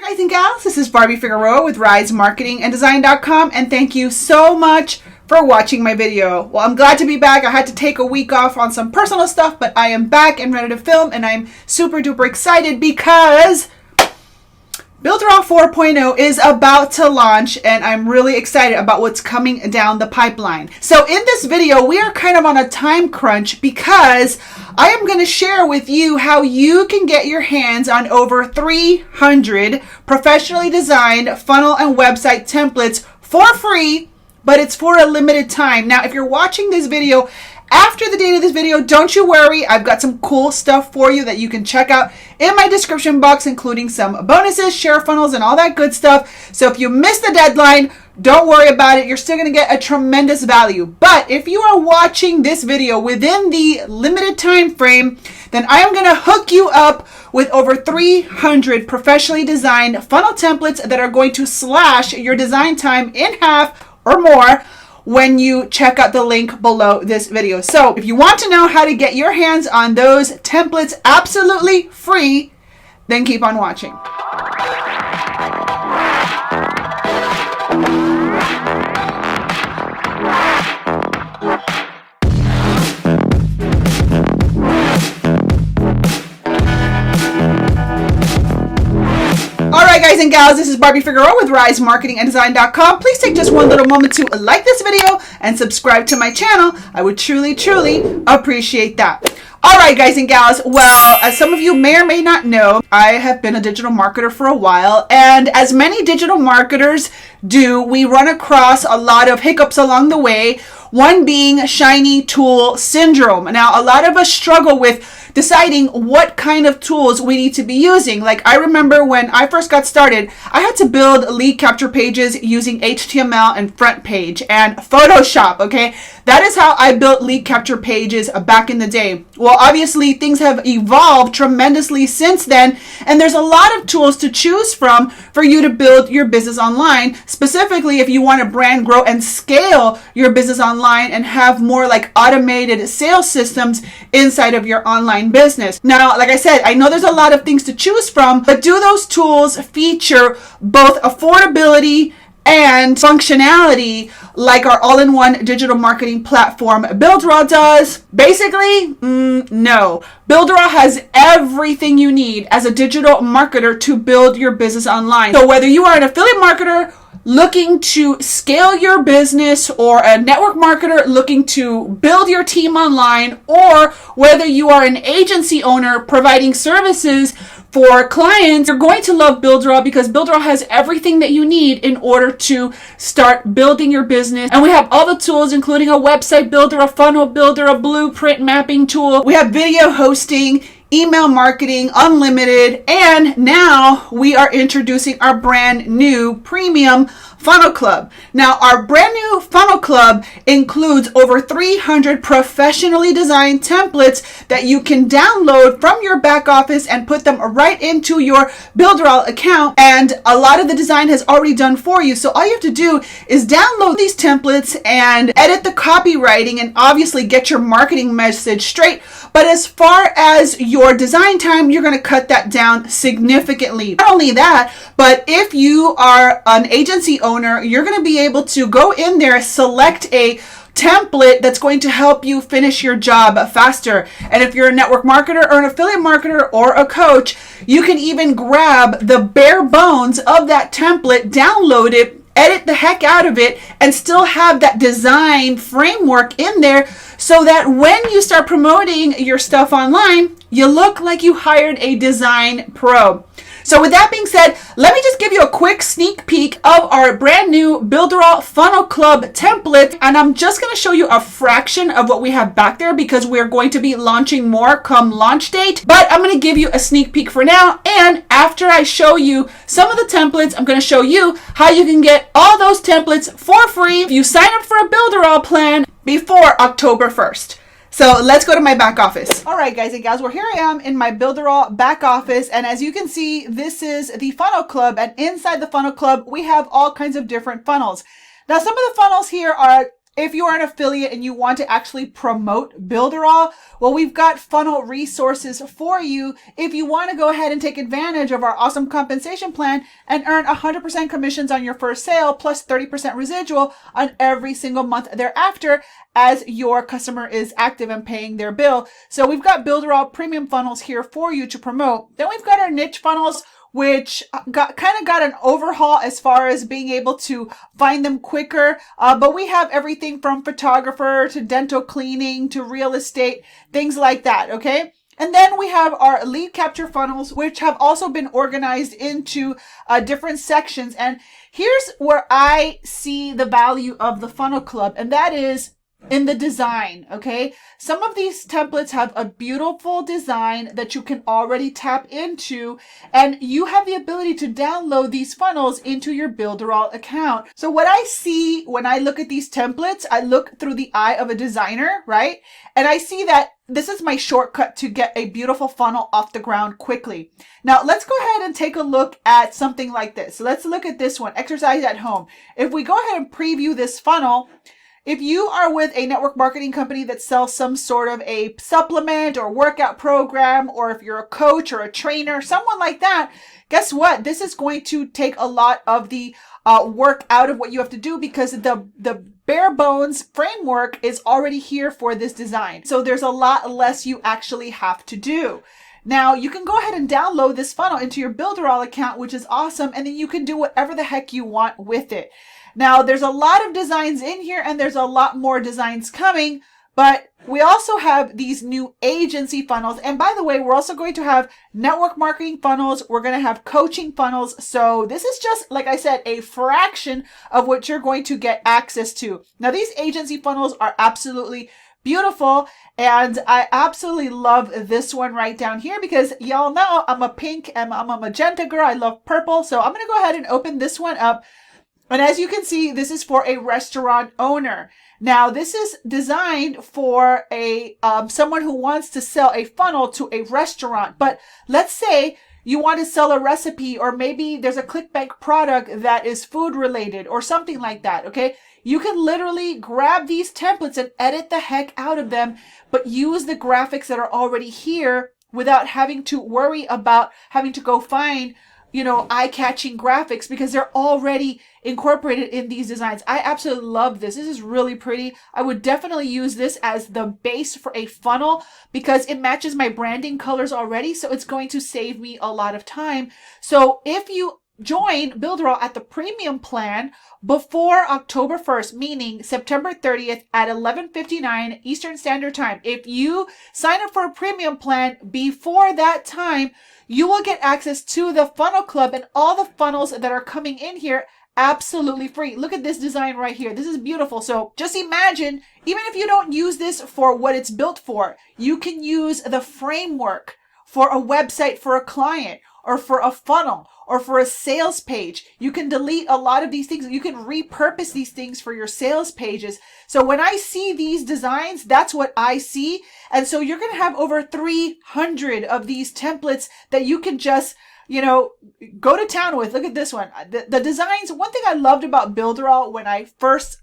Guys and gals, this is Barbie Figueroa with RiseMarketingAndDesign.com, and thank you so much for watching my video. Well, I'm glad to be back. I had to take a week off on some personal stuff, but I am back and ready to film, and I'm super duper excited because BUILDERALL 4.0 is about to launch, and I'm really excited about what's coming down the pipeline. So in this video, we are kind of on a time crunch because I am going to share with you how you can get your hands on over 300 professionally designed funnel and website templates for free, but it's for a limited time. Now, if you're watching this video after the date of this video, don't you worry. I've got some cool stuff for you that you can check out in my description box, including some bonuses, share funnels, and all that good stuff. So if you missed the deadline, don't worry about it. You're still going to get a tremendous value. But if you are watching this video within the limited time frame, then I am going to hook you up with over 300 professionally designed funnel templates that are going to slash your design time in half or more when you check out the link below this video. So if you want to know how to get your hands on those templates absolutely free, then keep on watching. Alright guys and gals, this is Barbie Figueroa with RiseMarketingAndDesign.com. Please take just one little moment to like this video and subscribe to my channel. I would truly appreciate that. Alright guys and gals, well, as some of you may or may not know, I have been a digital marketer for a while, and as many digital marketers do, we run across a lot of hiccups along the way, one being shiny tool syndrome. Now, a lot of us struggle with deciding what kind of tools we need to be using. Like, I remember when I first got started, I had to build lead capture pages using HTML and front page and Photoshop, okay? That is how I built lead capture pages back in the day. Well, obviously, things have evolved tremendously since then, and there's a lot of tools to choose from for you to build your business online, specifically if you want to brand, grow, and scale your business online and have more like automated sales systems inside of your online business. Now, like I said, I know there's a lot of things to choose from, but do those tools feature both affordability and functionality like our all-in-one digital marketing platform BuilderAll does? Basically, no. BuilderAll has everything you need as a digital marketer to build your business online. So whether you are an affiliate marketer looking to scale your business, or a network marketer looking to build your team online, or whether you are an agency owner providing services for clients, you're going to love BuilderAll because BuilderAll has everything that you need in order to start building your business. And we have all the tools, including a website builder, a funnel builder, a blueprint mapping tool. We have video hosting, email marketing, unlimited, and now we are introducing our brand new premium funnel club. Now, our brand new funnel club includes over 300 professionally designed templates that you can download from your back office and put them right into your BuilderAll account. And a lot of the design has already done for you. So all you have to do is download these templates and edit the copywriting and obviously get your marketing message straight. But as far as your design time, you're going to cut that down significantly. Not only that, but if you are an agency owner, you're going to be able to go in there, select a template that's going to help you finish your job faster. And if you're a network marketer or an affiliate marketer or a coach, you can even grab the bare bones of that template, download it, edit the heck out of it, and still have that design framework in there so that when you start promoting your stuff online, you look like you hired a design pro. So with that being said, let me just give you a quick sneak peek of our brand new BuilderAll Funnel Club template. And I'm just going to show you a fraction of what we have back there because we're going to be launching more come launch date. But I'm going to give you a sneak peek for now. And after I show you some of the templates, I'm going to show you how you can get all those templates for free if you sign up for a BuilderAll plan before October 1st. So let's go to my back office. All right, guys and gals, well, here I am in my BuilderAll back office. And as you can see, this is the funnel club. And inside the funnel club, we have all kinds of different funnels. Now, some of the funnels here are if you are an affiliate and you want to actually promote Builderall, well, we've got funnel resources for you if you want to go ahead and take advantage of our awesome compensation plan and earn 100% commissions on your first sale plus 30% residual on every single month thereafter as your customer is active and paying their bill. So we've got Builderall premium funnels here for you to promote. Then we've got our niche funnels, which got an overhaul as far as being able to find them quicker. But we have everything from photographer to dental cleaning to real estate, things like that. Okay. And then we have our lead capture funnels, which have also been organized into different sections. And here's where I see the value of the funnel club, and that is in the design. Okay. Some of these templates have a beautiful design that you can already tap into, and you have the ability to download these funnels into your Builderall account. So what I see when I look at these templates, I look through the eye of a designer, right? And I see that this is my shortcut to get a beautiful funnel off the ground quickly. Now let's go ahead and take a look at something like this. So let's look at this one, exercise at home. If we go ahead and preview this funnel, if you are with a network marketing company that sells some sort of a supplement or workout program, or if you're a coach or a trainer, someone like that, guess what? This is going to take a lot of the work out of what you have to do, because the bare bones framework is already here for this design. So there's a lot less you actually have to do. Now you can go ahead and download this funnel into your Builderall account, which is awesome. And then you can do whatever the heck you want with it. Now, there's a lot of designs in here, and there's a lot more designs coming, but we also have these new agency funnels. And by the way, we're also going to have network marketing funnels. We're going to have coaching funnels. So this is just, like I said, a fraction of what you're going to get access to. Now, these agency funnels are absolutely beautiful, and I absolutely love this one right down here, because y'all know I'm a pink and I'm a magenta girl. I love purple. So I'm going to go ahead and open this one up. And as you can see, this is for a restaurant owner. Now, this is designed for a someone who wants to sell a funnel to a restaurant. But let's say you want to sell a recipe, or maybe there's a ClickBank product that is food related or something like that. Okay. You can literally grab these templates and edit the heck out of them, but use the graphics that are already here without having to worry about having to go find, eye-catching graphics, because they're already incorporated in these designs. I absolutely love this. This is really pretty. I would definitely use this as the base for a funnel because it matches my branding colors already. So it's going to save me a lot of time. So if you join Builderall at the premium plan before October 1st, meaning September 30th at 11:59 Eastern Standard Time, if you sign up for a premium plan before that time, you will get access to the funnel club and all the funnels that are coming in here absolutely free. Look at this design right here. This is beautiful. So just imagine, even if you don't use this for what it's built for, you can use the framework for a website for a client, or for a funnel, or for a sales page. You can delete a lot of these things. You can repurpose these things for your sales pages. So when I see these designs, that's what I see. And so you're going to have over 300 of these templates that you can just, go to town with. Look at this one. The designs, one thing I loved about Builderall when I first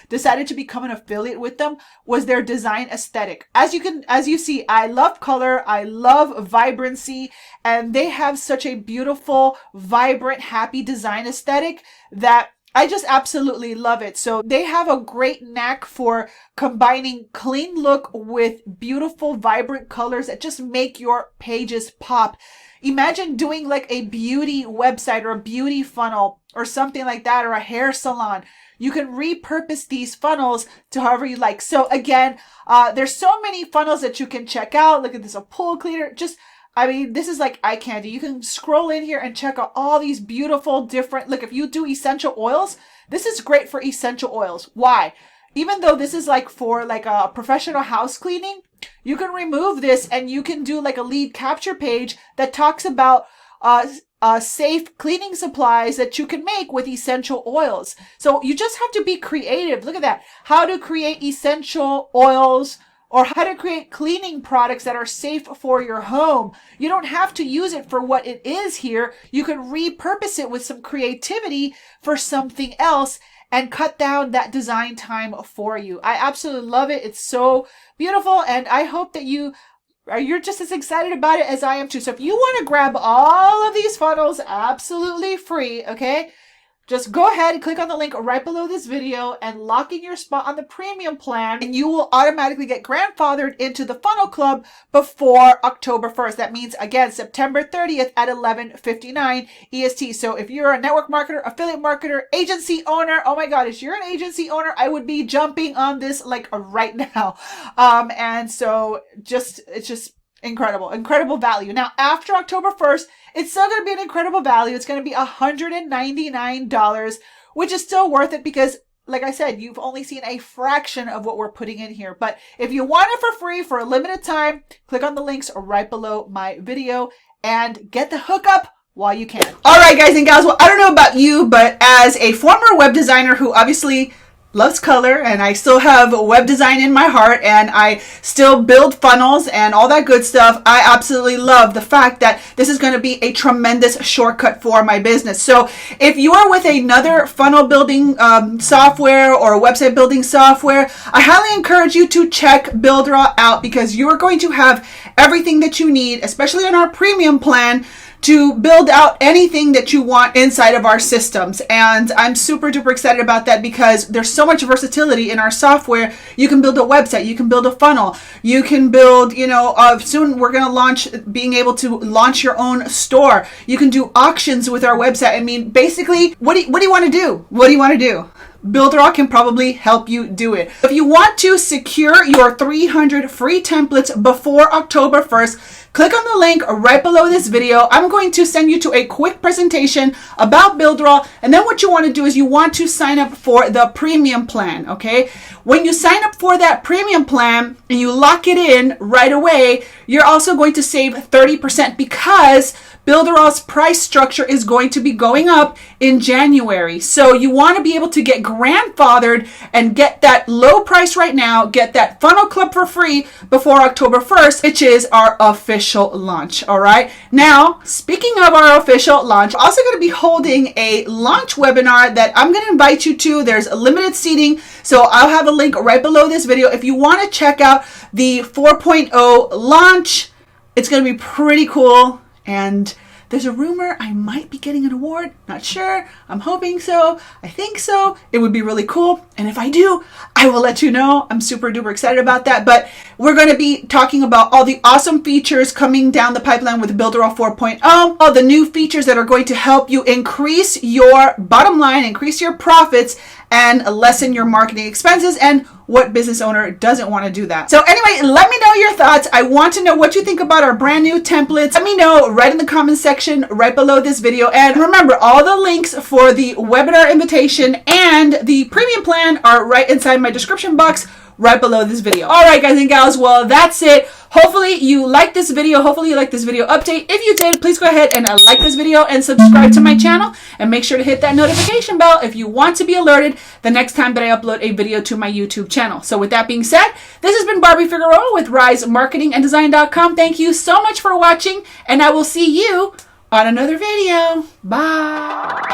decided to become an affiliate with them was their design aesthetic. As you see, I love color, I love vibrancy, and they have such a beautiful, vibrant, happy design aesthetic that I just absolutely love it. So they have a great knack for combining clean look with beautiful, vibrant colors that just make your pages pop. Imagine doing like a beauty website or a beauty funnel or something like that, or a hair salon. You can repurpose these funnels to however you like. So again, there's so many funnels that you can check out. Look at this, a pool cleaner. This is like eye candy. You can scroll in here and check out all these beautiful different, look, if you do essential oils, this is great for essential oils. Why? Even though this is like for like a professional house cleaning, you can remove this and you can do like a lead capture page that talks about safe cleaning supplies that you can make with essential oils. So you just have to be creative. Look at that. How to create essential oils or how to create cleaning products that are safe for your home. You don't have to use it for what it is here. You can repurpose it with some creativity for something else and cut down that design time for you. I absolutely love it. It's so beautiful, and I hope that you're just as excited about it as I am too. So if you want to grab all of these funnels absolutely free, okay, just go ahead and click on the link right below this video and lock in your spot on the premium plan, and you will automatically get grandfathered into the funnel club before October 1st. That means, again, September 30th at 11:59 EST. So if you're a network marketer, affiliate marketer, agency owner, oh my God, if you're an agency owner, I would be jumping on this like right now. And so it's just incredible value. Now, after October 1st, it's still going to be an incredible value. It's going to be $199, which is still worth it because, like I said, you've only seen a fraction of what we're putting in here. But if you want it for free for a limited time, click on the links right below my video and get the hookup while you can. All right, guys and gals. Well, I don't know about you, but as a former web designer who obviously loves color, and I still have web design in my heart, and I still build funnels and all that good stuff, I absolutely love the fact that this is going to be a tremendous shortcut for my business. So if you are with another funnel building software or website building software, I highly encourage you to check Builderall out, because you are going to have everything that you need, especially in our premium plan, to build out anything that you want inside of our systems. And I'm super duper excited about that because there's so much versatility in our software. You can build a website, you can build a funnel, you can build, soon we're going to launch, being able to launch your own store. You can do auctions with our website. I mean, basically, what do you want to do? What do you want to do? Builderall can probably help you do it. If you want to secure your 300 free templates before October 1st, click on the link right below this video. I'm going to send you to a quick presentation about Builderall, and then what you want to do is you want to sign up for the premium plan, okay? When you sign up for that premium plan and you lock it in right away, you're also going to save 30% because Builderall's price structure is going to be going up in January. So you want to be able to get grandfathered and get that low price right now, get that funnel club for free before October 1st, which is our official launch. All right. Now, speaking of our official launch, we're also going to be holding a launch webinar that I'm going to invite you to. There's a limited seating, so I'll have a link right below this video. If you want to check out the 4.0 launch, it's going to be pretty cool. And there's a rumor I might be getting an award. Not sure. I'm hoping so. I think so. It would be really cool. And if I do, I will let you know. I'm super duper excited about that. But we're going to be talking about all the awesome features coming down the pipeline with Builderall 4.0. All the new features that are going to help you increase your bottom line, increase your profits, and lessen your marketing expenses. And what business owner doesn't want to do that? So anyway, let me know your thoughts. I want to know what you think about our brand new templates. Let me know right in the comment section right below this video. And remember, all the links for the webinar invitation and the premium plan are right inside my description box right below this video. All right, guys and gals, well, that's it. Hopefully you liked this video. Hopefully you liked this video update. If you did, please go ahead and like this video and subscribe to my channel, and make sure to hit that notification bell if you want to be alerted the next time that I upload a video to my YouTube channel. So with that being said, this has been Barbie Figueroa with RiseMarketingAndDesign.com. Thank you so much for watching, and I will see you on another video. Bye.